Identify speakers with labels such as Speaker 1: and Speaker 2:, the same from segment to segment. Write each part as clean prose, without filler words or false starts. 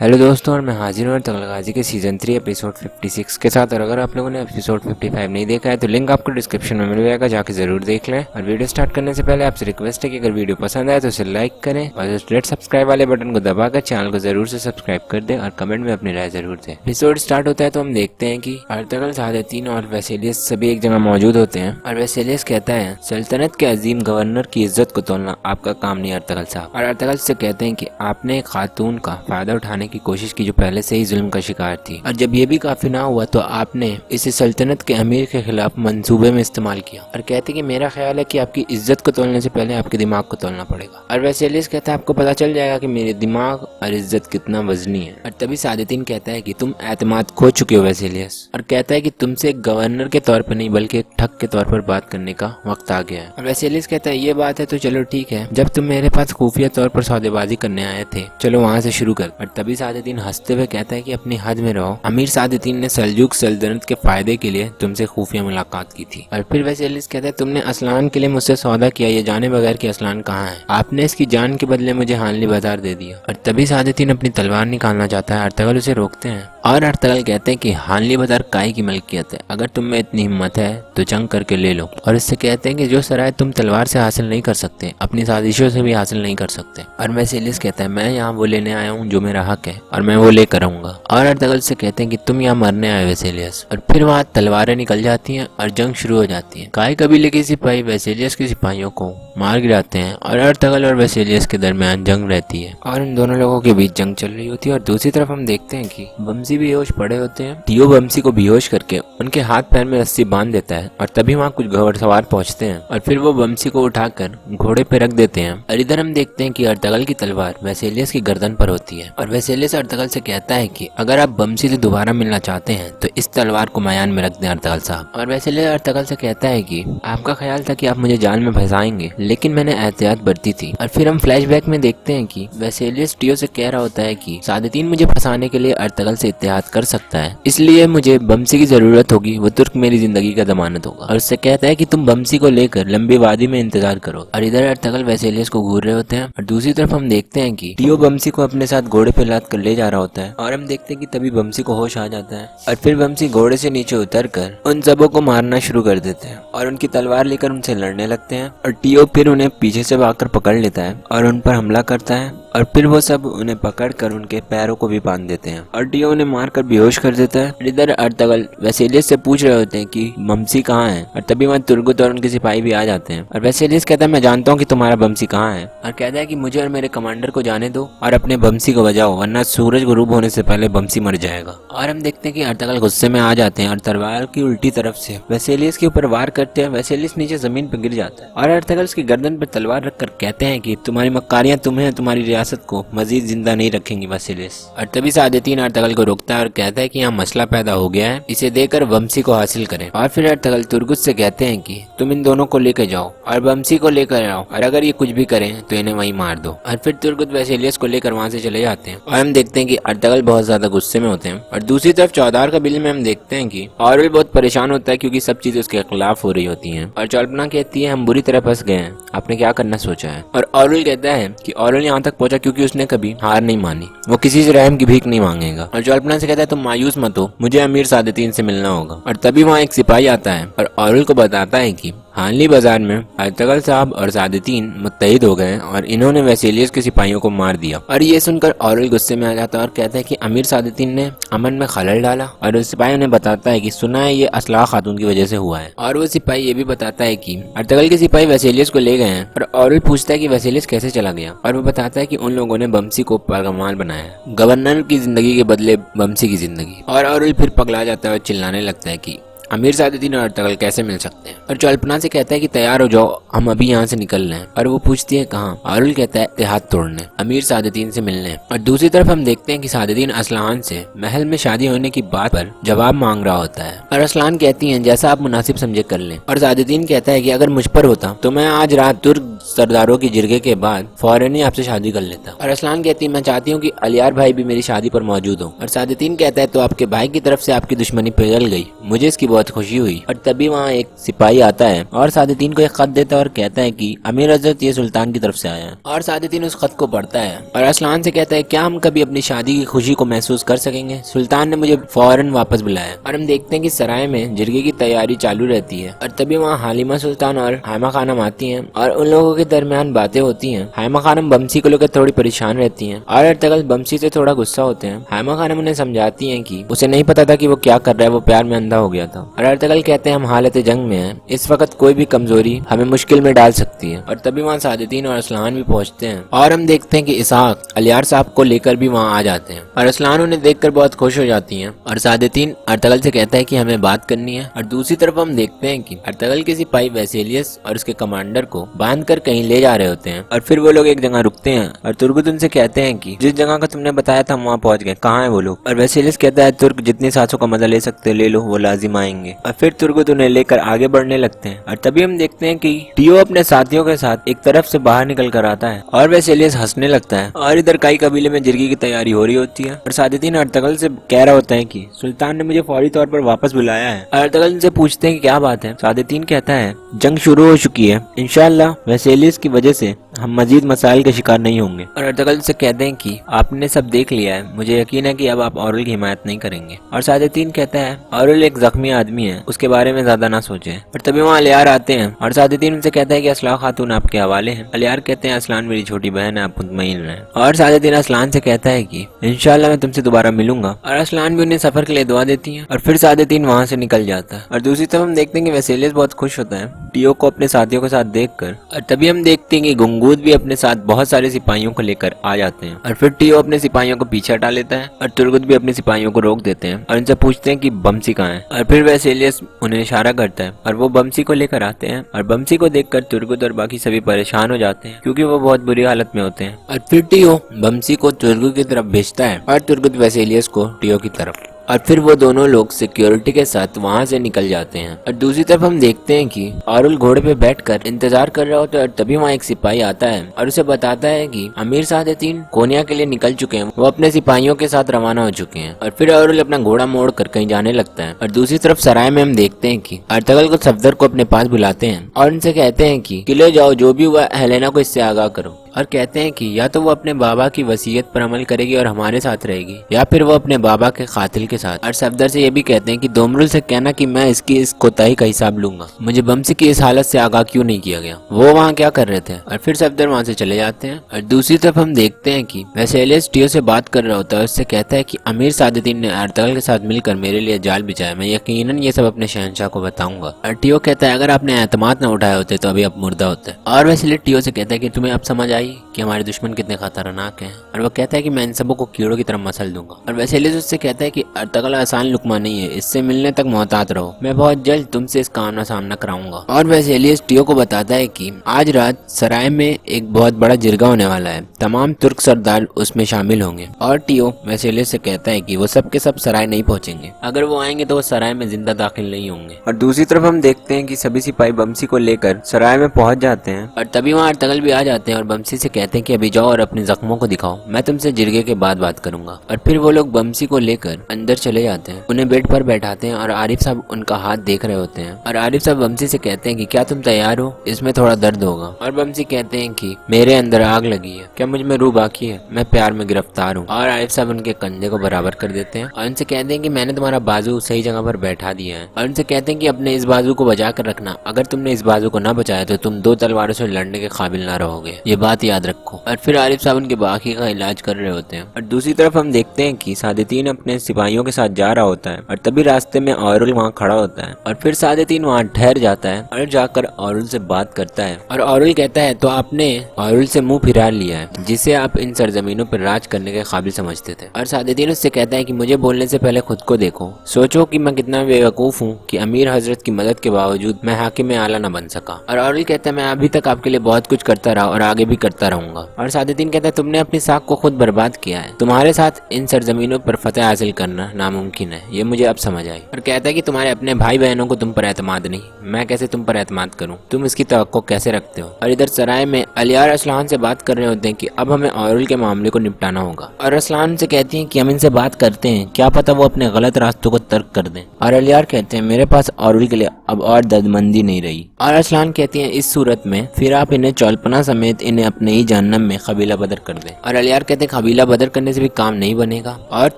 Speaker 1: Hello दोस्तों, और मैं हाजिर हूँ तगलगाजी के सीजन 3 एपिसोड 56 के साथ। और अगर आप लोगों ने एपिसोड 55 नहीं देखा है तो लिंक आपको डिस्क्रिप्शन में मिल जाएगा, जाके जरूर देख लें। और वीडियो स्टार्ट करने से पहले आपसे रिक्वेस्ट है कि अगर वीडियो पसंद आए तो उसे लाइक करें और उस रेड सब्सक्राइब वाले बटन को दबाकर चैनल को जरूर से सब्सक्राइब कर दें और कमेंट में अपनी राय जरूर दें। एपिसोड स्टार्ट होता है तो हम देखते हैं कि अर्तगल, सादेतीन और वेसेलियस सभी एक जगह मौजूद होते हैं। और वेसेलियस कहता है, सल्तनत के अजीम गवर्नर की इज्जत को तोड़ना आपका काम नहीं अर्तगल साहब। और अर्तगल से कहते हैं कि आपने एक खातून का फायदा उठाने की कोशिश की जो पहले से ही जुल्म का शिकार थी, और जब ये भी काफी ना हुआ तो आपने इसे सल्तनत के अमीर के खिलाफ मंसूबे में इस्तेमाल किया। और कहते कि मेरा ख्याल है कि आपकी इज्जत को तोड़ने से पहले आपके दिमाग को तोड़ना पड़ेगा। और वेसेलियस कहता है, आपको पता चल जाएगा कि मेरे दिमाग और इज्जत कितना वजनी है। और तभी सादेतीन कहता है कि तुम एतमाद खो चुके हो वेसेलियस, और कहता है कि तुमसे एक गवर्नर के तौर पर नहीं बल्कि एक ठग के तौर पर बात करने का वक्त आ गया है। और वेसेलियस कहता है, ये बात है तो चलो ठीक है, जब तुम मेरे पास खुफिया तौर पर सौदेबाजी करने आए थे चलो वहाँ से शुरू कर। और तभी सादेतीन हंसते हुए कहता है कि अपनी हद में रहो, अमीर सादेतीन ने सल्जूक सल्तनत के फायदे के लिए तुमसे खुफिया मुलाकात की थी। और फिर वेसेलियस कहता है, तुमने असलान के लिए मुझसे सौदा किया, ये जाने बगैर कि असलान कहाँ है। आपने इसकी जान के बदले मुझे हानली बाजार दे दिया। और तभी सादेतीन अपनी तलवार निकालना चाहता है, अर्तगल उसे रोकते हैं। और अर्तगल कहते हैं कि हानली बाजार काय की मलकियत है, अगर तुम में इतनी हिम्मत है तो जंग करके ले लो। और इससे कहते हैं कि जो सराय तुम तलवार से हासिल नहीं कर सकते अपनी साजिशों से भी हासिल नहीं कर सकते। और वेसेलियस कहता है, मैं यहाँ वो लेने आया हूँ जो मेरा हक है और मैं वो लेकर आऊंगा। और अर्तगल से कहते हैं कि तुम यहाँ मरने आए वेसेलियस। और फिर वहाँ तलवारें निकल जाती हैं और जंग शुरू हो जाती है। काय कबीले के सिपाही वेसेलियस के सिपाहियों को मार गिराते हैं और अर्तगल और वेसेलियस के दरमियान जंग रहती है और इन दोनों लोगों के बीच जंग चल रही होती है। और दूसरी तरफ हम देखते हैं कि बमसी बेहोश पड़े होते हैं। टियो बमसी को बेहोश करके उनके हाथ पैर में रस्सी बांध देता है। और तभी वहाँ कुछ घुड़सवार पहुंचते हैं और फिर वो बमसी को उठाकर घोड़े पे रख देते हैं। और इधर हम देखते हैं कि अर्तगल की तलवार वेसेलियस की गर्दन पर होती है। और वेसेलियस अर्तगल से कहता है कि अगर आप बमसी से दोबारा मिलना चाहते हैं तो इस तलवार को मयान में रख दें अर्तगल साहब। और वेसेलियस अर्तगल से कहता है कि आपका ख्याल था कि आप मुझे जाल में फंसाएंगे, लेकिन मैंने एहतियात बरती थी। और फिर हम फ्लैशबैक में देखते हैं कि वेसेलियस टियो से कह रहा होता है कि सादेतीन मुझे फंसाने के लिए अर्तगल से इत्तेहाद कर सकता है, इसलिए मुझे बमसी की जरूरत होगी, वो तुर्क मेरी जिंदगी का जमानत होगा। और उससे कहता है कि तुम बमसी को लेकर लंबी वादी में इंतजार करो। और इधर अर्तगल वेसेलियस को घूर रहे होते हैं। और दूसरी तरफ हम देखते हैं कि टियो बमसी को अपने साथ घोड़े पे लाद कर ले जा रहा होता है। और हम देखते हैं कि तभी बमसी को होश आ जाता है और फिर बमसी घोड़े से नीचे उतरकर उन सबों को मारना शुरू कर देते हैं और उनकी तलवार लेकर उनसे लड़ने लगते हैं। और टियो फिर उन्हें पीछे से भागकर पकड़ लेता है और उन पर हमला करता है। और फिर वो सब उन्हें पकड़कर उनके पैरों को भी बांध देते हैं और टियो उन्हें मारकर बेहोश कर देता है। इधर अर्तगल वेसेलियस से पूछ रहे होते हैं कि बमसी कहाँ है। और तभी वहाँ तुर्गुत और उनके सिपाही भी आ जाते हैं। और वेसेलियस कहता है, मैं जानता हूँ कि तुम्हारा बमसी कहाँ है। और कहता है कि मुझे और मेरे कमांडर को जाने दो और अपने बमसी को बजाओ, वरना सूरज गुरूब होने से पहले बमसी मर जाएगा। और हम देखते हैं कि अर्तगल गुस्से में आ जाते हैं और तलवार की उल्टी तरफ से वेसेलियस के ऊपर वार करते हैं। वेसेलियस नीचे जमीन पर गिर जाता है और अर्तगल उसकी गर्दन पर तलवार रखकर कहते हैं कि तुम्हारी मक्कारियां तुम्हें तुम्हारी रियासत को मजीद जिंदा नहीं रखेंगी वेसेलियस। और तभी सादेतीन अर्तगल को रोकता है और कहता है कि यहाँ मसला पैदा हो गया है, इसे देकर बमसी को हासिल करें। और फिर अर्तगल तुर्गुत से कहते हैं कि तुम इन दोनों को लेकर जाओ और बमसी को लेकर आओ, और अगर ये कुछ भी करें तो इन्हें वहीं मार दो। और फिर तुर्गुत वेसेलियस को लेकर वहाँ से चले जाते हैं। और हम देखते हैं कि अर्तगल बहुत ज्यादा गुस्से में होते हैं। और दूसरी तरफ चौधार कबीले में हम देखते हैं कि ऑरल बहुत परेशान होता है क्योंकि सब चीजें उसके खिलाफ हो रही होती हैं। और चौल्पना कहती है, हम बुरी तरह फंस गए हैं, आपने क्या करना सोचा है। और ऑरल कहता है कि ऑरल यहाँ तक पहुंचा क्योंकि उसने कभी हार नहीं मानी, वो किसी से रहम की भीख नहीं मांगेगा। और चौल्पना से कहता है, तुम मायूस मत हो, मुझे अमीर सादेतीन से मिलना होगा। और तभी वहाँ एक सिपाही आता है और ऑरल को बताता है कि हानली बाजार में अर्तगल साहब और सादेतीन मुत्तहिद हो गए और इन्होंने वेसेलियस के सिपाहियों को मार दिया। और ये सुनकर ऑरल गुस्से में आ जाता है और कहता है कि अमीर सादेतीन ने अमन में खलल डाला। और उस सिपाही उन्हें बताता है कि सुना है ये असलाह खातून की वजह से हुआ है। और वो सिपाही ये भी बताता है कि अर्तगल के सिपाही वेसेलियस को ले गए हैं। और ऑरल पूछता है कि वेसेलियस कैसे चला गया। और वो बताता है कि उन लोगों ने बमसी को पागमाल बनाया, गवर्नर की जिंदगी के बदले बमसी की जिंदगी। और ऑरल फिर पगला जाता है और चिल्लाने लगता है कि अमीर सादेतीन और अर्तगल कैसे मिल सकते हैं। और चौल्पना से कहता है कि तैयार हो जाओ, हम अभी यहाँ से निकल रहे हैं। और वो पूछती है कहाँ। ऑरल कहता है इत्तेहाद तोड़ने, अमीर सादेतीन से मिलने। और दूसरी तरफ हम देखते हैं कि सादेतीन असलान से महल में शादी होने की बात पर जवाब मांग रहा होता है। और असलान कहती है, जैसा आप मुनासिब समझे कर लें। और सादेतीन कहता है कि अगर मुझ पर होता तो मैं आज रात तुर्क सरदारों की जिरगे के बाद फौरन ही आपसे शादी कर लेता। और असलान कहती है, मैं चाहती हूँ कि अलियार भाई भी मेरी शादी पर मौजूद हो। और सादेतीन कहता है, तो आपके भाई की तरफ से आपकी दुश्मनी पिघल गई, मुझे इसकी बहुत खुशी हुई। और तभी वहाँ एक सिपाही आता है और सादेतीन को एक खत देता है और कहता है कि अमीर हजरत ये सुल्तान की तरफ से आया है। और सादेतीन उस खत को पढ़ता है और अरसलान से कहता है क्या हम कभी अपनी शादी की खुशी को महसूस कर सकेंगे। सुल्तान ने मुझे फौरन वापस बुलाया। और हम देखते हैं कि सराय में जिरगे की तैयारी चालू रहती है। और तभी वहाँ हालिमा सुल्तान और हाइमा खानम आती हैं और उन लोगों के दरमियान बातें होती हैं। हाइमा खानम बमसी को लेकर थोड़ी परेशान रहती हैं और अर्तगल बमसी से थोड़ा गुस्सा होते हैं। हाइमा खानम उन्हें समझाती हैं कि उसे नहीं पता था कि वो क्या कर रहा है, वो प्यार में अंधा हो गया था। और अर्तगल कहते हैं हम हालत जंग में हैं, इस वक्त कोई भी कमजोरी हमें मुश्किल में डाल सकती है। और तभी वहाँ सादेतीन और असलान भी पहुंचते हैं और हम देखते हैं कि इसहाक अलियार साहब को लेकर भी वहाँ आ जाते हैं। और असलान उन्हें देखकर बहुत खुश हो जाती हैं। और सादेतीन अर्तगल से कहता है कि हमें बात करनी है। और दूसरी तरफ हम देखते हैं कि अर्तगल के सिपाही वेसेलियस और उसके कमांडर को बांधकर कहीं ले जा रहे होते हैं। और फिर वो लोग एक जगह रुकते हैं और तुर्गुत उनसे कहते हैं कि जिस जगह का तुमने बताया था हम वहाँ पहुंच गए, कहाँ है वो लोग। और वेसेलियस कहता है तुर्क जितनी सांसों का मजा ले सकते ले लो, वो लाजिम आएंगे। और फिर तुर्गुत उन्हें लेकर आगे बढ़ने लगते हैं। और तभी हम देखते हैं कि टियो अपने साथियों के साथ एक तरफ से बाहर निकल कर आता है और वेसेलियस हंसने लगता है। और इधर कई कबीले में जिरगी की तैयारी हो रही होती है। और सादेतीन अर्तगल से कह रहा होता है कि सुल्तान ने मुझे फौरी तौर पर वापस बुलाया है। अर्तगल से पूछते हैं कि क्या बात है। सादेतीन कहता है जंग शुरू हो चुकी है, इंशाअल्लाह वेसेलियस की वजह से हम मजीद मसाइल के शिकार नहीं होंगे। और अर्तगल से कहते हैं कि आपने सब देख लिया है, मुझे यकीन है कि अब आप औरल की हिमायत नहीं करेंगे। और सादेतीन कहता है औरल एक जख्मी आदमी है, उसके बारे में ज्यादा ना सोचें। और तभी वहाँ अलियार आते हैं और सादेतीन उनसे कहता है कि असला खातून आपके हवाले हैं। अलियार कहते हैं असलान मेरी छोटी बहन है, आप मुतमईन रहें। और सादेतीन असलान से कहता है कि इंशाअल्लाह मैं तुमसे दोबारा मिलूंगा। और असलान भी उन्हें सफर के लिए दुआ देती है। और फिर सादेतीन वहाँ से निकल जाता है। और दूसरी तरफ हम देखते हैं कि वेसेलियस बहुत खुश होता है टियो को अपने साथियों के साथ देखकर। और तभी हम देखते हैं कि गुंगूद भी अपने साथ बहुत सारे सिपाहियों को लेकर आ जाते हैं। और फिर टियो अपने सिपाहियों को पीछे हटा लेता है और तुर्गुत भी अपने सिपाहियों को रोक देते हैं और उनसे पूछते हैं कि बमसी कहाँ है। और फिर वेसेलियस उन्हें इशारा करता है और वो बमसी को लेकर आते हैं। और बमसी को देखकर तुर्गुत और बाकी सभी परेशान हो जाते हैं क्योंकि वो बहुत बुरी हालत में होते हैं। और फिर टियो बमसी को तुर्गुत की तरफ भेजता है और तुर्गुत वेसेलियस को टियो की तरफ। और फिर वो दोनों लोग सिक्योरिटी के साथ वहाँ से निकल जाते हैं। और दूसरी तरफ हम देखते हैं कि औरुल घोड़े पे बैठकर इंतजार कर रहा होता है। और तभी वहाँ एक सिपाही आता है और उसे बताता है कि अमीर सादेतीन कोनिया के लिए निकल चुके हैं, वो अपने सिपाहियों के साथ रवाना हो चुके हैं। और फिर औरुल अपना घोड़ा मोड़ कर कहीं जाने लगता है। और दूसरी तरफ सराय में हम देखते हैं कि अर्तगल को सफदर को अपने पास बुलाते हैं और उनसे कहते हैं कि किले जाओ, जो भी हुआ हेलेना को इससे आगाह करो। और कहते हैं कि या तो वो अपने बाबा की वसीयत पर अमल करेगी और हमारे साथ रहेगी, या फिर वो अपने बाबा के कातिल के साथ। और सफदर से ये भी कहते हैं कि दोमरुल से कहना कि मैं इसकी इस कोताही का हिसाब लूंगा, मुझे बमसी की इस हालत से आगाह क्यों नहीं किया गया, वो वहाँ क्या कर रहे थे। और फिर सफदर वहाँ से चले जाते हैं। और दूसरी तरफ हम देखते हैं कि वेसेलियस टियो से बात कर रहा होता है। उससे कहता है कि अमीर सादेतीन ने अर्तगल के साथ मिलकर मेरे लिए जाल बिछाया, मैं यकीनन ये सब अपने शहंशाह को बताऊंगा। और टियो कहता है अगर आपने एतमाद न उठाए होते तो अभी आप मुर्दा होते। और वेसेलियस टियो से कहता है कि तुम्हें अब समझ आई कि हमारे दुश्मन कितने खतरनाक हैं। और वो कहता है कि मैं इन सबों को कीड़ों की तरह मसल दूंगा। और वेसेलियस उससे कहता है कि अर्तगल आसान लुकमा नहीं है, इससे मिलने तक मोहतात रहो, मैं बहुत जल्द तुमसे इसका आमना सामना कराऊंगा। और वेसेलियस टियो को बताता है कि आज रात सराय में एक बहुत बड़ा जिरगा होने वाला है, तमाम तुर्क सरदार उसमें शामिल होंगे। और टियो वेसेलियस से कहता है कि वो सब के सब सराय नहीं पहुंचेंगे, अगर वो आएंगे तो वो सराय में जिंदा दाखिल नहीं होंगे। और दूसरी तरफ हम देखते हैं कि सभी सिपाही बमसी को लेकर सराय में पहुंच जाते हैं। और तभी वहाँ अर्तगल भी आ जाते हैं और बमसी से कहते हैं कि अभी जाओ और अपने जख्मों को दिखाओ, मैं तुमसे जिरगे के बाद बात करूंगा। और फिर वो लोग बमसी को लेकर अंदर चले जाते हैं, उन्हें बेड पर बैठाते हैं और आरिफ साहब उनका हाथ देख रहे होते हैं। और आरिफ साहब बमसी से कहते हैं कि क्या तुम तैयार हो, इसमें थोड़ा दर्द होगा। और बमसी कहते हैं कि मेरे अंदर आग लगी है, क्या मुझ में रूह बाकी है, मैं प्यार में गिरफ्तार हूँ। और आरिफ साहब उनके कंधे को बराबर कर देते हैं और उनसे कहते हैं कि मैंने तुम्हारा बाजू सही जगह पर बैठा दिया है। और उनसे कहते हैं कि अपने इस बाजू को बचा कर रखना, अगर तुमने इस बाजू को न बचाया तो तुम 2 तलवारों से लड़ने के काबिल ना रहोगे, ये बात याद रखो। और फिर आरिफ साहब उनके बाकी का इलाज कर रहे होते हैं। और दूसरी तरफ हम देखते हैं कि सादेतीन अपने सिपाहियों के साथ जा रहा होता है और तभी रास्ते में औरुल वहाँ खड़ा होता है। और फिर सादेतीन वहाँ ठहर जाता है और जाकर औरुल से बात करता है। और औरुल कहता है तो आपने औरुल से मुंह फिरा लिया है, जिसे आप इन सरजमीनों पर राज करने के काबिल समझते थे। और सादेतीन उससे कहता है कि मुझे बोलने से पहले खुद को देखो, सोचो कि मैं कितना बेवकूफ हूँ कि अमीर हजरत की मदद के बावजूद मैं हाकिम आला न बन सका। और औरुल कहता है मैं अभी तक आपके लिए बहुत कुछ करता रहा और आगे भी करता रहूंगा। और सादुद्दीन कहता है तुमने अपनी साख को खुद बर्बाद किया है, तुम्हारे साथ इन सरजमीनों पर फतेह हासिल करना नामुमकिन है, ये मुझे अब समझ आई। और कहता है कि तुम्हारे अपने भाई बहनों को तुम पर एतमाद नहीं, मैं कैसे तुम पर एतमाद करूं, तुम इसकी तवक्को कैसे रखते हो। और इधर सराय में अलियार असलान से बात कर रहे होते हैं कि अब हमें औरुल के मामले को निपटाना होगा। और असलान से कहती हैं कि हम इनसे बात करते हैं, क्या पता वो अपने गलत रास्तों को तर्क कर दें। और अलियार कहते हैं मेरे पास औरुल के लिए अब और दर्दमंदी नहीं रही। और असलान कहती हैं इस सूरत में फिर आप इन्हें चौलपना समेत इन्हें अपने ही जहन्नम में कबीला बदर कर दें। और अलियार कहते हैं कबीला बदर करने से भी काम नहीं बनेगा। और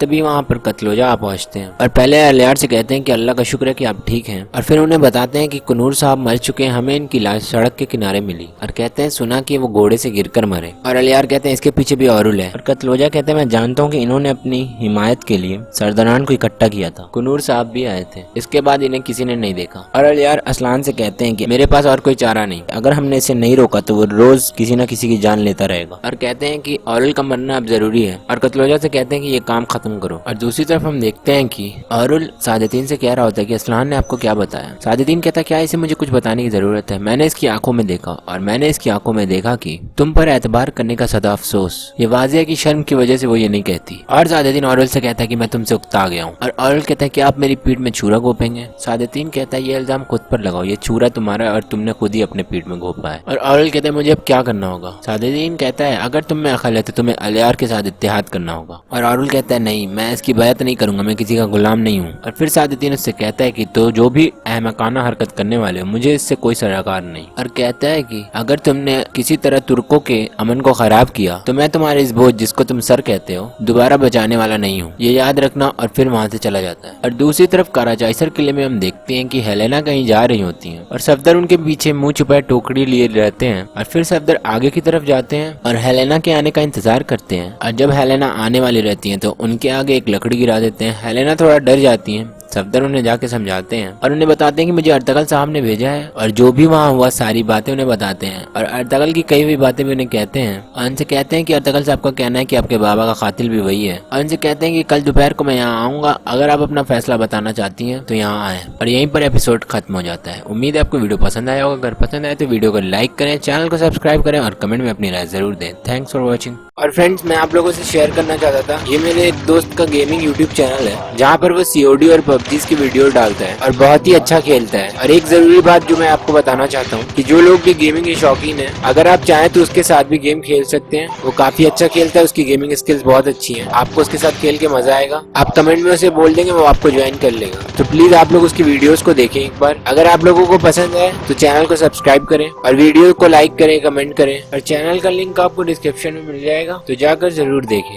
Speaker 1: तभी वहाँ पर कत्लोजा आ पहुँचते हैं और पहले अलियार से कहते हैं कि अल्लाह का शुक्र है कि आप ठीक हैं। और फिर उन्हें बताते हैं कि कुनूर साहब मर चुके हैं, हमें इनकी लाश सड़क के किनारे मिली। और कहते हैं सुना कि वो घोड़े से गिरकर मरे। और अलियार कहते हैं इसके पीछे भी औरुल है। और कत्लोजा कहते हैं मैं जानता हूँ कि इन्होंने अपनी हिमायत के लिए सरदारान को इकट्ठा किया था, कुनूर साहब भी आए थे, इसके बाद इन्हें किसी ने नहीं देखा। और अलियार असलान से कहते हैं कि मेरे पास और कोई चारा नहीं, अगर हमने इसे नहीं रोका तो वो रोज किसी न किसी की जान लेता रहेगा। और कहते हैं कि औरुल का मरना अब जरूरी है। और कत्लोजा से कहते हैं कि ये काम खत्म करो। और दूसरी तरफ हम देखते हैं कि औरुल सादुद्दीन से कह रहा होता है कि असलान ने आपको क्या बताया। सादुद्दीन कहता है क्या इसे मुझे कुछ बताने की जरूरत है, मैंने इसकी आंखों में देखा और मैंने इसकी आंखों में देखा कि तुम पर एतबार करने का सदा अफसोस, ये वाज़ेह है कि शर्म की वजह से वो ये नहीं कहती। और सादुद्दीन औरुल से कहता है कि मैं तुमसे उकता गया हूँ। और औरुल कहता है कि आप मेरी पीठ में छुरा घोपेंगे। सादुद्दीन कहता है ये इल्जाम खुद पर लगाओ, ये छुरा तुम्हारा और तुमने खुद ही अपने पीठ में घोपा है। और औरुल कहता है मुझे अब क्या करना होगा। सादुद्दीन कहता है अगर तुम में अकल है तो तुम्हें अलियार के साथ इत्तेहाद करना होगा। और औरुल कहता है नहीं, मैं इसकी बैत नहीं करूंगा, मैं किसी का गुलाम नहीं हूँ। और फिर सादुद्दीन उससे कहता है कि तो जो भी अहमकाना हरकत करने वाले हो मुझे इससे कोई सरोकार नहीं। और कहता है कि अगर तुमने किसी तरह तुर्कों के अमन को खराब किया तो मैं तुम्हारे इस बोझ जिसको तुम सर कहते हो दोबारा बचाने वाला नहीं हूँ, ये याद रखना। और फिर वहाँ से चला जाता है। और दूसरी तरफ कराचाइसर किले में हम देखते हैं कि हेलेना कहीं जा रही होती हैं और सफदर उनके पीछे मुंह छुपाए टोकरी लिए रहते हैं। और फिर सफदर आगे की तरफ जाते हैं और हेलेना के आने का इंतजार करते हैं। और जब हेलेना आने वाली रहती है तो उनके आगे एक लकड़ी गिरा देते हैं। हेलेना थोड़ा डर जाती है। सफदर उन्हें जाके समझाते हैं और उन्हें बताते हैं कि मुझे अर्तगल साहब ने भेजा है और जो भी वहाँ हुआ सारी बातें उन्हें बताते हैं। और अर्तगल की कई हुई बातें भी उन्हें कहते हैं और उनसे कहते हैं कि अर्तगल साहब का कहना है कि आपके बाबा का कातिल भी वही है। और उनसे कहते हैं कि कल दोपहर को मैं यहाँ आऊंगा, अगर आप अपना फैसला बताना चाहती हैं तो यहाँ आए। और यहीं पर एपिसोड खत्म हो जाता है। उम्मीद है आपको वीडियो पसंद आया होगा। अगर पसंद आए तो वीडियो को लाइक करें, चैनल को सब्सक्राइब करें और कमेंट में अपनी राय जरूर दें। Thanks for watching. और फ्रेंड्स मैं आप लोगों से शेयर करना चाहता था, ये मेरे एक दोस्त का गेमिंग यूट्यूब चैनल है जहाँ पर वो COD और PUBG की वीडियो डालता है और बहुत ही अच्छा खेलता है। और एक जरूरी बात जो मैं आपको बताना चाहता हूँ कि जो लोग भी गेमिंग के शौकीन हैं, अगर आप चाहें तो उसके साथ भी गेम खेल सकते हैं। वो काफी अच्छा खेलता है, उसकी गेमिंग स्किल्स बहुत अच्छी हैं, आपको उसके साथ खेल के मजा आएगा। आप कमेंट में उसे बोल देंगे, वो आपको ज्वाइन कर लेगा। तो प्लीज आप लोग उसकी वीडियोस को देखें एक बार। अगर आप लोगों को पसंद है तो चैनल को सब्सक्राइब करें और वीडियो को लाइक करें, कमेंट करें। और चैनल का लिंक आपको डिस्क्रिप्शन में मिल जाएगा, तो जाकर जरूर देखें।